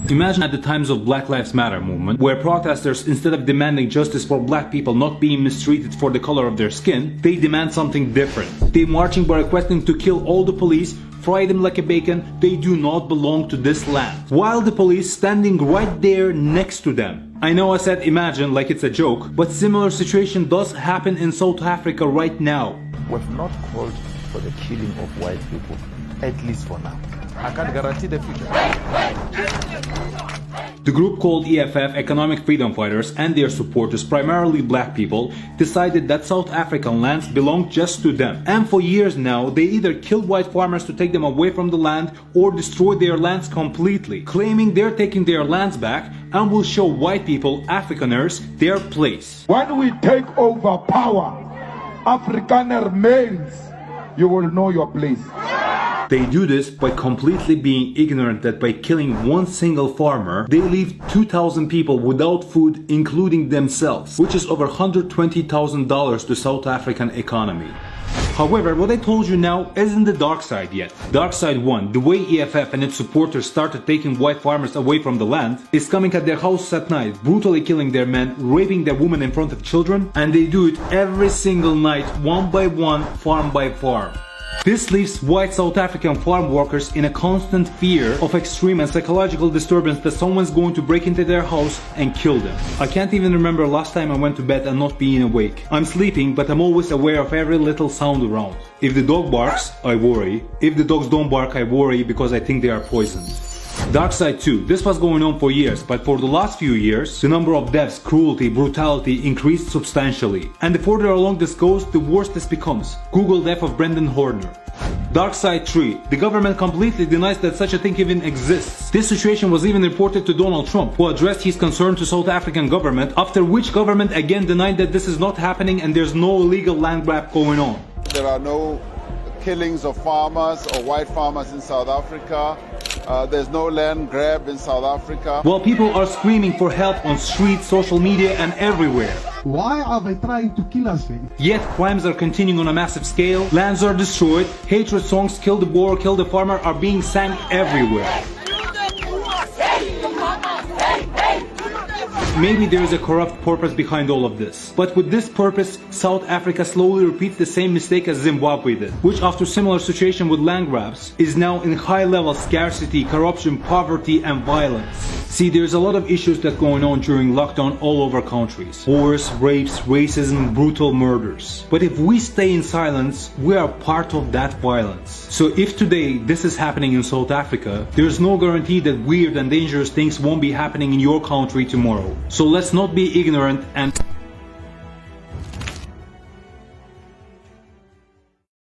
Imagine at the times of Black Lives Matter movement, where protesters, instead of demanding justice for black people not being mistreated for the color of their skin, they demand something different. They marching by requesting to kill all the police, fry them like a bacon. They do not belong to this land. While the police standing right there next to them. I know I said imagine like it's a joke, but similar situation does happen in South Africa right now. We've not called for the killing of white people, at least for now. I can't guarantee the future. The group called EFF, Economic Freedom Fighters, and their supporters, primarily black people, decided that South African lands belonged just to them. And for years now, they either killed white farmers to take them away from the land or destroyed their lands completely, claiming they're taking their lands back and will show white people, Afrikaners, their place. When we take over power, Afrikaner males, you will know your place. They do this by completely being ignorant that by killing one single farmer, they leave 2,000 people without food, including themselves, which is over $120,000 to South African economy. However, what I told you now isn't the dark side yet. Dark side 1, the way EFF and its supporters started taking white farmers away from the land, is coming at their houses at night, brutally killing their men, raping their women in front of children, and they do it every single night, one by one, farm by farm. This leaves white South African farm workers in a constant fear of extreme and psychological disturbance that someone's going to break into their house and kill them. I can't even remember last time I went to bed and not being awake. I'm sleeping, but I'm always aware of every little sound around. If the dog barks, I worry. If the dogs don't bark, I worry because I think they are poisoned. Dark side 2. This was going on for years, but for the last few years, the number of deaths, cruelty, brutality increased substantially. And the further along this goes, the worse this becomes. Google death of Brendan Horner. Dark side 3. The government completely denies that such a thing even exists. This situation was even reported to Donald Trump, who addressed his concern to South African government, after which government again denied that this is not happening and there's no illegal land grab going on. There are no killings of farmers or white farmers in South Africa. There's no land grab in South Africa. While people are screaming for help on streets, social media and everywhere. Why are they trying to kill us then? Yet crimes are continuing on a massive scale, lands are destroyed, hatred songs kill the boer, kill the farmer are being sang everywhere. Maybe there is a corrupt purpose behind all of this. But with this purpose, South Africa slowly repeats the same mistake as Zimbabwe did, which after similar situation with land grabs, is now in high level scarcity, corruption, poverty and violence. See, there's a lot of issues that going on during lockdown all over countries. Wars, rapes, racism, brutal murders. But if we stay in silence, we are part of that violence. So if today this is happening in South Africa, there's no guarantee that weird and dangerous things won't be happening in your country tomorrow. So let's not be ignorant and